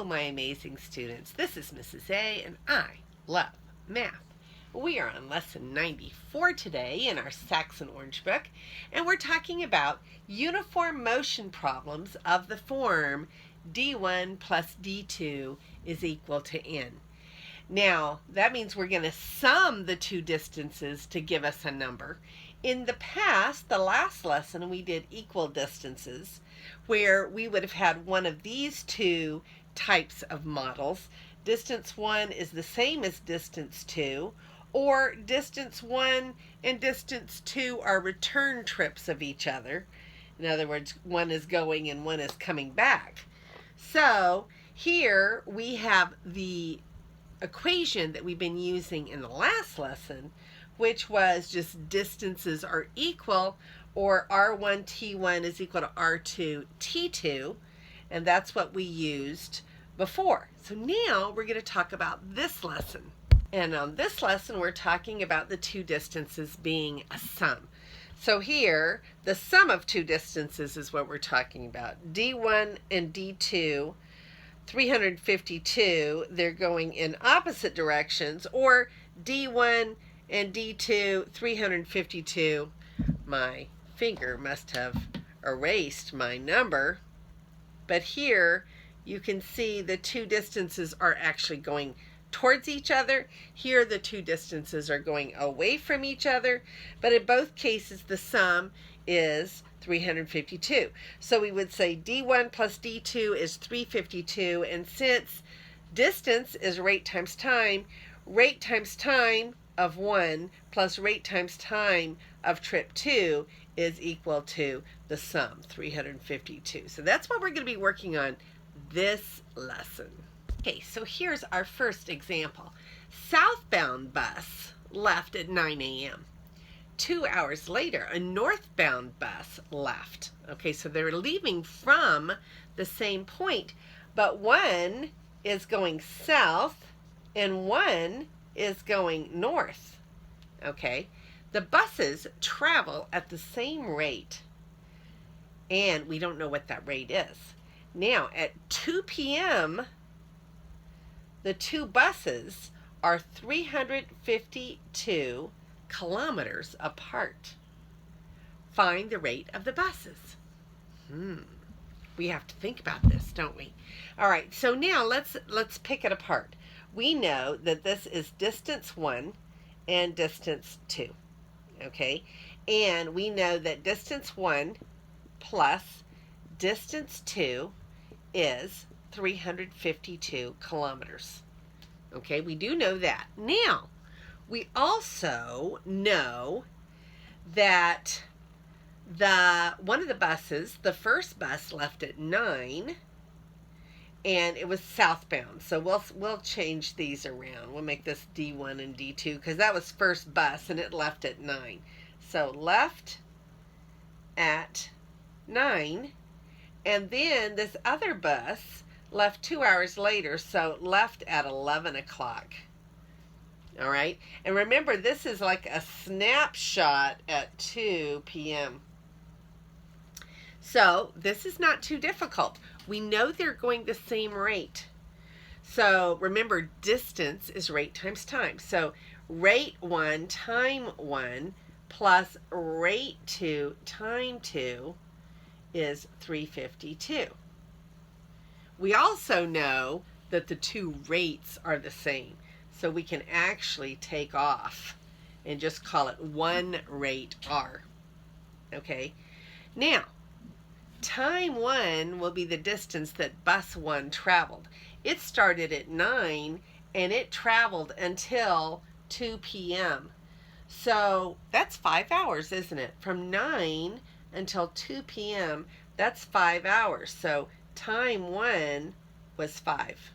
my amazing students. This is Mrs. A, and I love math. We are on lesson 94 today in our Saxon Orange Book, and we're talking about uniform motion problems of the form D1 plus D2 is equal to N. Now, that means we're going to sum the two distances to give us a number. In the past, the last lesson, we did equal distances, where we would have had one of these two types of models. Distance 1 is the same as distance 2, or distance 1 and distance 2 are return trips of each other. In other words, one is going and one is coming back. So here we have the equation that we've been using in the last lesson, which was just distances are equal, or R1T1 is equal to R2T2, and that's what we used before. So now we're going to talk about this lesson. And on this lesson, we're talking about the two distances being a sum. So here, the sum of two distances is what we're talking about. D1 and D2, 352, they're going in opposite directions, or D1 and D2, 352. My finger must have erased my number, but here you can see the two distances are actually going towards each other. Here the two distances are going away from each other, but in both cases the sum is 352. So we would say D1 plus D2 is 352, and since distance is rate times time of 1 plus rate times time of trip 2 is equal to the sum, 352. So that's what we're going to be working on this lesson. Okay, so here's our first example. Southbound bus left at 9 a.m. 2 hours later, a northbound bus left. Okay, so they're leaving from the same point, but one is going south and one is going north. Okay, the buses travel at the same rate, and we don't know what that rate is. Now, at 2 p.m., the two buses are 352 kilometers apart. Find the rate of the buses. We have to think about this, don't we? All right, so now let's pick it apart. We know that this is distance 1 and distance 2, okay? And we know that distance 1 plus distance 2 is 352 kilometers. Okay, we do know that. Now, we also know that one of the buses, the first bus, left at 9, and it was southbound. So we'll change these around. We'll make this D1 and D2 because that was first bus and it left at 9. So left at 9, and then this other bus left 2 hours later, so left at 11 o'clock. All right, and remember, this is like a snapshot at 2 p.m. So this is not too difficult. We know they're going the same rate. So remember, distance is rate times time. So rate 1 time 1 plus rate 2 time 2 is 352. We also know that the two rates are the same. So we can actually take off and just call it 1 rate R. Okay? Now, time 1 will be the distance that bus 1 traveled. It started at 9 and it traveled until 2 p.m. So that's 5 hours, isn't it? From 9 until 2 p.m., that's 5 hours. So time 1 was 5.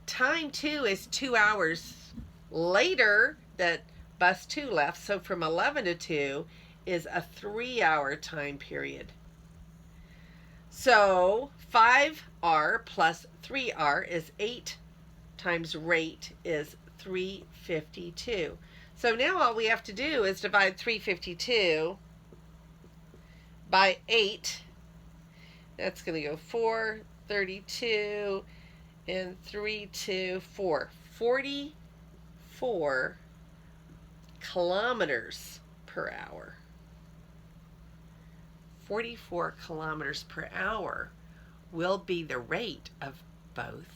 Time 2 is 2 hours later that bus 2 left. So from 11 to 2 is a 3-hour time period. So 5R plus 3R is 8 times rate is 352. So now all we have to do is divide 352 by 8. That's going to go 4, 32, and 3, 2, 4. 44 kilometers per hour. 44 kilometers per hour will be the rate of both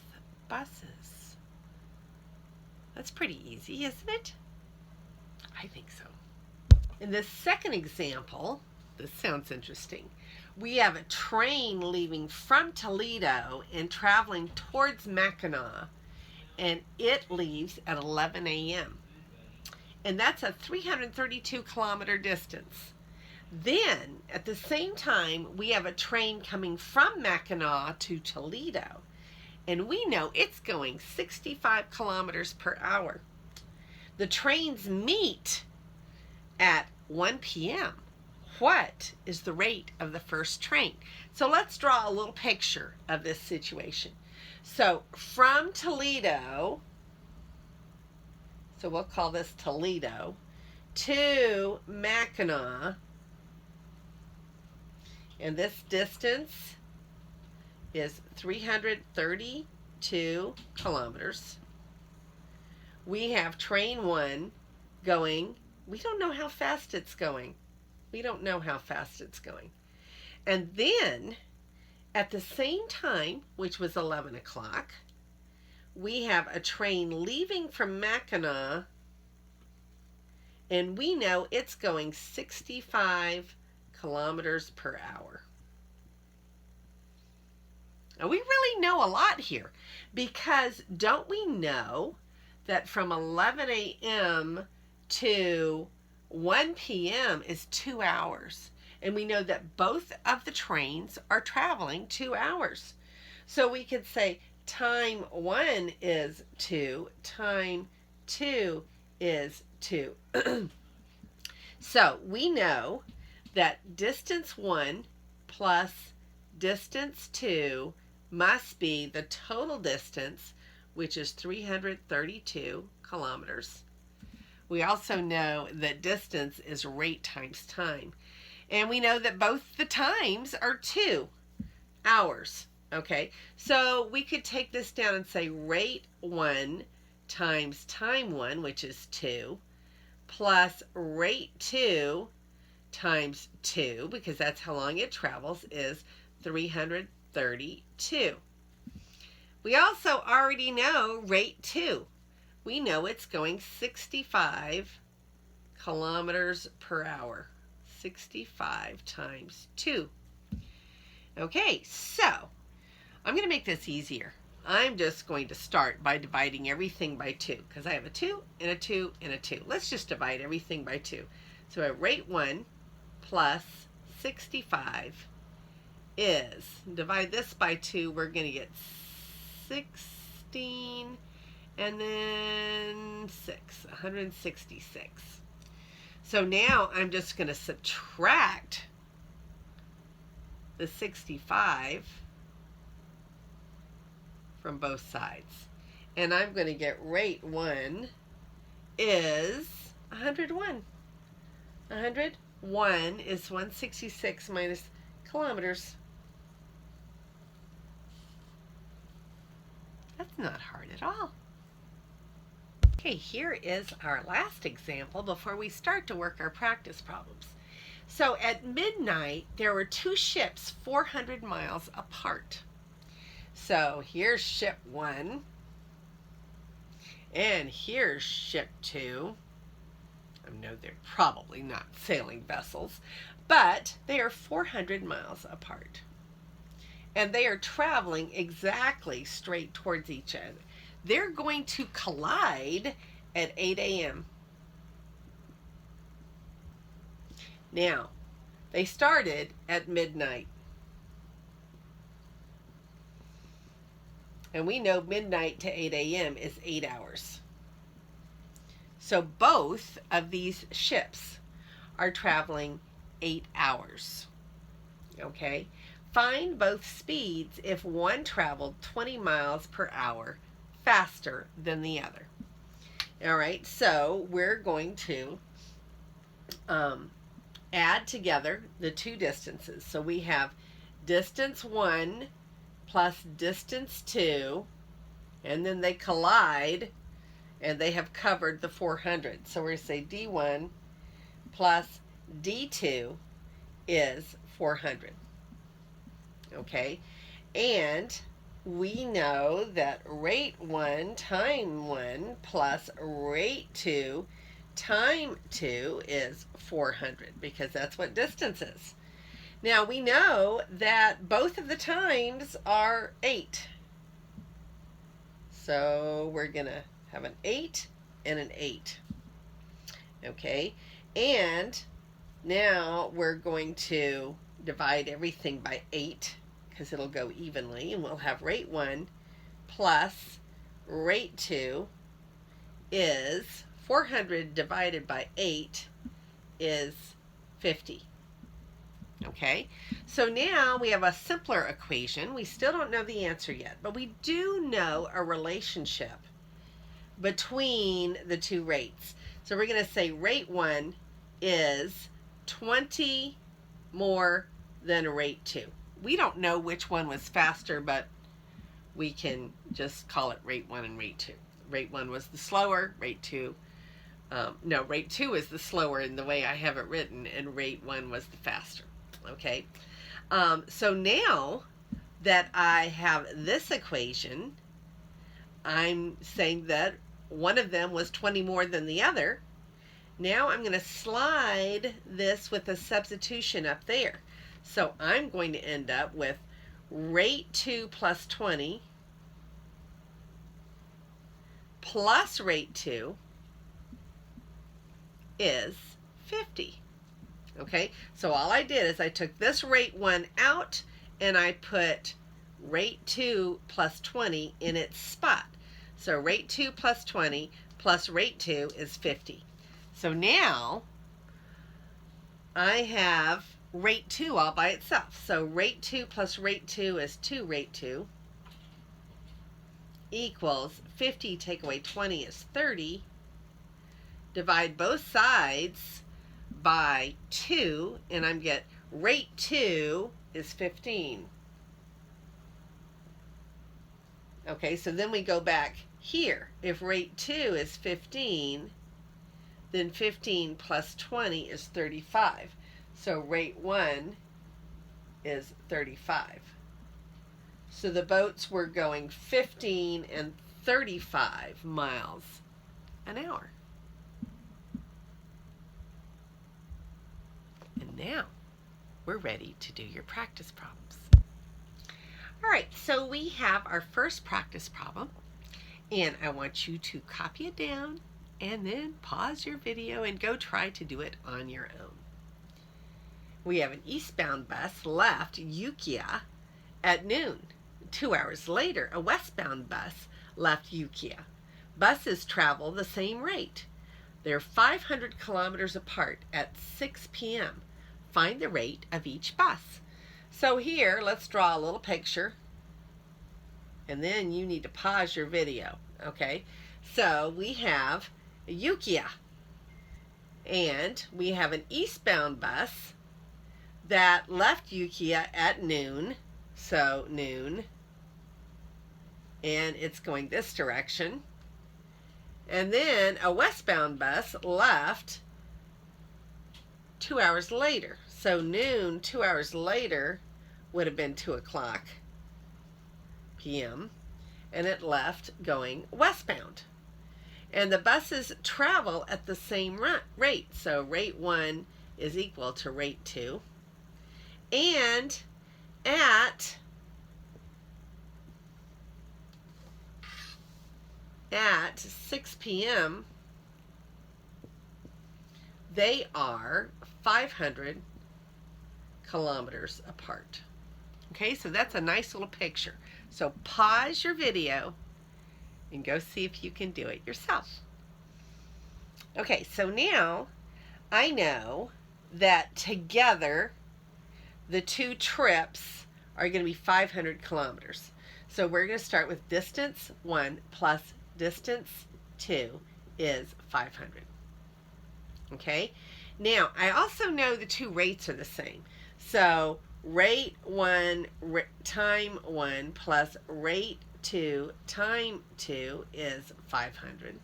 buses. That's pretty easy, isn't it? I think so. In this second example, this sounds interesting. We have a train leaving from Toledo and traveling towards Mackinac, and it leaves at 11 a.m. And that's a 332 kilometer distance. Then, at the same time, we have a train coming from Mackinac to Toledo, and we know it's going 65 kilometers per hour. The trains meet at 1 p.m. What is the rate of the first train? So let's draw a little picture of this situation. So from Toledo, so we'll call this Toledo, to Mackinac, and this distance is 332 kilometers. We have train 1 going, we don't know how fast it's going. We don't know how fast it's going. And then, at the same time, which was 11 o'clock, we have a train leaving from Mackinac, and we know it's going 65 kilometers per hour. Now, we really know a lot here, because don't we know that from 11 a.m. to 1 p.m. is 2 hours? And we know that both of the trains are traveling 2 hours. So we could say time 1 is 2, time 2 is 2. So we know that distance 1 plus distance 2 must be the total distance, which is 332 kilometers. We also know that distance is rate times time. And we know that both the times are 2 hours. Okay, so we could take this down and say rate 1 times time 1, which is 2, plus rate 2 times 2, because that's how long it travels, is 332. We also already know rate 2. We know it's going 65 kilometers per hour. 65 times 2. Okay, so I'm going to make this easier. I'm just going to start by dividing everything by 2, because I have a 2 and a 2 and a 2. Let's just divide everything by 2. So at rate 1 plus 65 is, divide this by 2, we're going to get 16 and then 6, 166. So now I'm just going to subtract the 65 from both sides. And I'm going to get rate 1 is 101. 101 is 166 minus kilometers. That's not hard at all. Okay, here is our last example before we start to work our practice problems. So at midnight, there were 2 ships 400 miles apart. So here's ship 1, and here's ship 2. I know they're probably not sailing vessels, but they are 400 miles apart. And they are traveling exactly straight towards each other. They're going to collide at 8 a.m. Now, they started at midnight. And we know midnight to 8 a.m. is 8 hours. So both of these ships are traveling 8 hours. Okay? Find both speeds if one traveled 20 miles per hour faster than the other. All right, so we're going to add together the 2 distances. So we have distance 1 plus distance 2, and then they collide, and they have covered the 400. So we're going to say D1 plus D2 is 400. Okay, and we know that rate 1 time 1 plus rate 2 time 2 is 400, because that's what distance is. Now we know that both of the times are 8. So we're going to have an 8 and an 8. Okay, and now we're going to divide everything by 8, because it'll go evenly, and we'll have rate 1 plus rate 2 is 400 divided by 8 is 50. Okay, so now we have a simpler equation. We still don't know the answer yet, but we do know a relationship between the two rates. So we're going to say rate 1 is 20 more than rate 2. We don't know which one was faster, but we can just call it rate 1 and rate 2. Rate 1 was the slower, rate 2, rate 2 is the slower in the way I have it written, and rate 1 was the faster. Okay, so now that I have this equation, I'm saying that one of them was 20 more than the other. Now I'm going to slide this with a substitution up there. So I'm going to end up with rate 2 plus 20 plus rate 2 is 50. Okay, so all I did is I took this rate 1 out, and I put rate 2 plus 20 in its spot. So rate 2 plus 20 plus rate 2 is 50. So now I have rate 2 all by itself. So rate 2 plus rate 2 is 2 rate 2 equals 50, take away 20 is 30. Divide both sides by 2, and I'm get rate 2 is 15. Okay, so then we go back here. If rate 2 is 15, then 15 plus 20 is 35. So rate 1 is 35. So the boats were going 15 and 35 miles an hour. And now we're ready to do your practice problems. All right, so we have our first practice problem, and I want you to copy it down and then pause your video and go try to do it on your own. We have an eastbound bus left Ukiah at noon. 2 hours later, a westbound bus left Ukiah. Buses travel the same rate. They're 500 kilometers apart at 6 p.m. Find the rate of each bus. So here, let's draw a little picture, and then you need to pause your video, okay? So we have Ukiah, and we have an eastbound bus that left Ukiah at noon, so noon, and it's going this direction. And then a westbound bus left 2 hours later. So noon, 2 hours later, would have been 2 o'clock p.m. and it left going westbound. And the buses travel at the same rate. So rate 1 is equal to rate 2. And at 6 p.m., they are 500 kilometers apart. Okay, so that's a nice little picture. So pause your video and go see if you can do it yourself. Okay, so now I know that together the two trips are going to be 500 kilometers. So we're going to start with distance 1 plus distance 2 is 500. Okay, now I also know the two rates are the same. So rate 1 time 1 plus rate 2 time 2 is 500.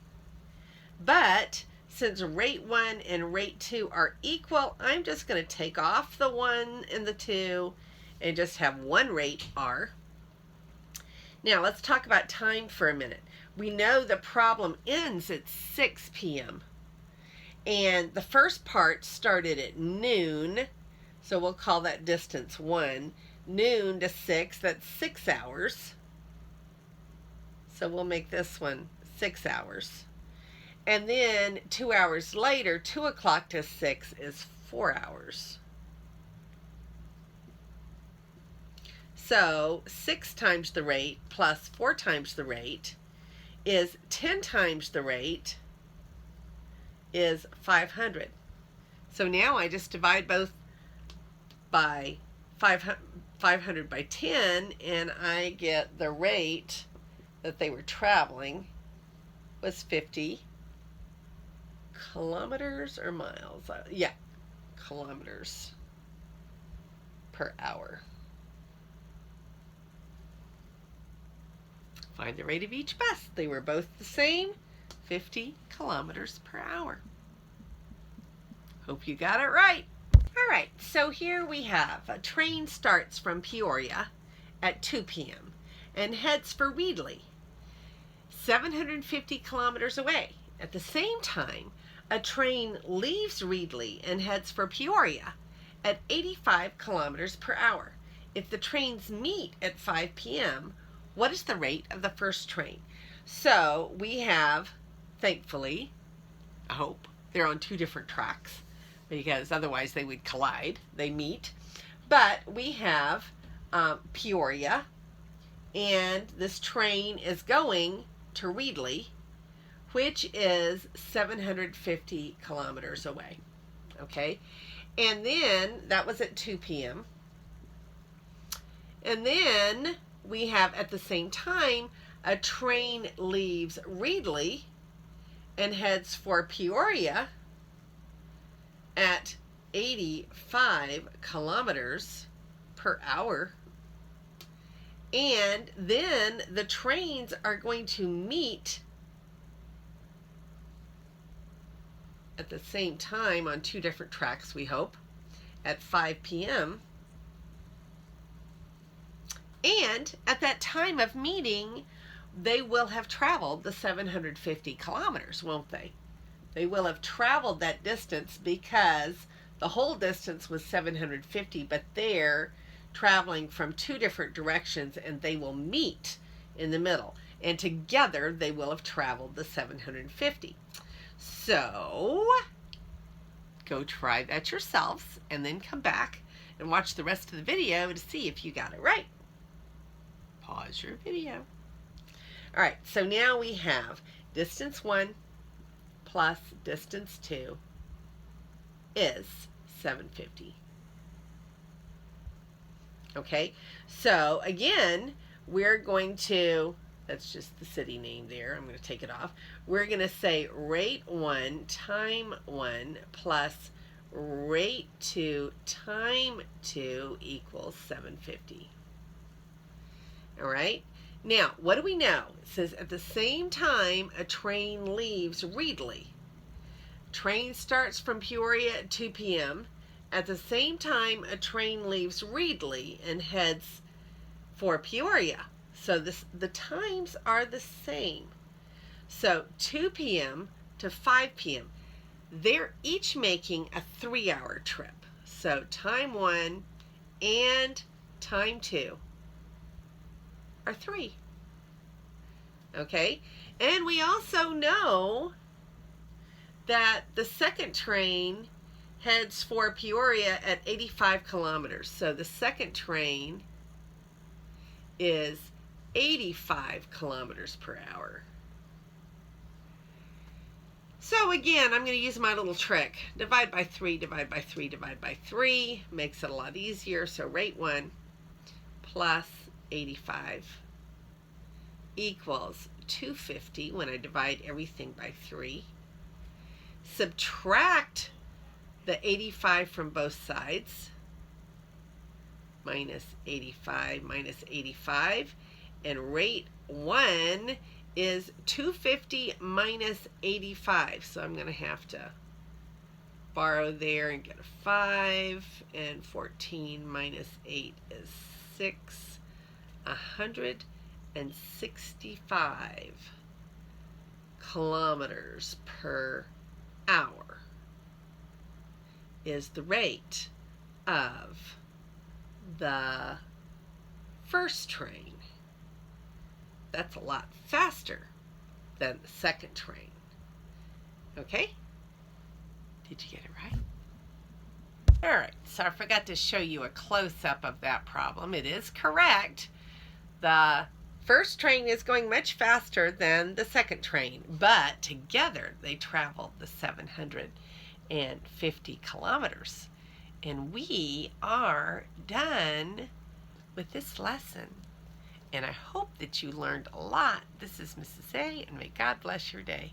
But since rate 1 and rate 2 are equal, I'm just going to take off the 1 and the 2 and just have one rate, R. Now let's talk about time for a minute. We know the problem ends at 6 p.m. And the first part started at noon, so we'll call that distance 1. Noon to 6, that's 6 hours. So we'll make this one 6 hours. And then 2 hours later, 2 o'clock to 6 is 4 hours. So 6 times the rate plus 4 times the rate is 10 times the rate is 500. So now I just divide both by 500 by 10, and I get the rate that they were traveling was 50 kilometers or miles. Yeah, kilometers per hour. Find the rate of each bus. They were both the same, 50 kilometers per hour. Hope you got it right. All right, so here we have a train starts from Peoria at 2 p.m. and heads for Reedley, 750 kilometers away. At the same time, a train leaves Reedley and heads for Peoria at 85 kilometers per hour. If the trains meet at 5 p.m., what is the rate of the first train? So we have, thankfully, I hope, they're on 2 different tracks, because otherwise they would collide. They meet. But we have Peoria, and this train is going to Reedley, which is 750 kilometers away. Okay? And then, that was at 2 p.m. And then we have, at the same time, a train leaves Reedley and heads for Peoria at 85 kilometers per hour. And then the trains are going to meet at the same time on 2 different tracks, we hope, at 5 p.m. And at that time of meeting, they will have traveled the 750 kilometers, won't they? They will have traveled that distance, because the whole distance was 750, but they're traveling from 2 different directions, and they will meet in the middle. And together, they will have traveled the 750. So, go try that yourselves, and then come back and watch the rest of the video to see if you got it right. Pause your video. All right, so now we have distance 1 plus distance 2 is 750. Okay, so again, we're going to, that's just the city name there, I'm going to take it off. We're going to say rate 1 time 1 plus rate 2 time 2 equals 750. All right. Now, what do we know? It says at the same time a train leaves Reedley. Train starts from Peoria at 2 p.m. At the same time, a train leaves Reedley and heads for Peoria. So the times are the same. So 2 p.m. to 5 p.m. They're each making a 3-hour trip. So time 1 and time 2 are 3. Okay? And we also know that the second train heads for Peoria at 85 kilometers. So the second train is 85 kilometers per hour. So again, I'm going to use my little trick. Divide by 3, divide by 3, divide by 3. Makes it a lot easier. So rate 1 plus 85 equals 250 when I divide everything by 3. Subtract the 85 from both sides. minus 85 minus 85. And rate 1 is 250 minus 85. So I'm going to have to borrow there and get a 5. And 14 minus 8 is 6. 165 kilometers per hour is the rate of the first train. That's a lot faster than the second train. Okay? Did you get it right? All right, so I forgot to show you a close-up of that problem. It is correct. The first train is going much faster than the second train, but together they traveled the 750 kilometers. And we are done with this lesson. And I hope that you learned a lot. This is Mrs. A, and may God bless your day.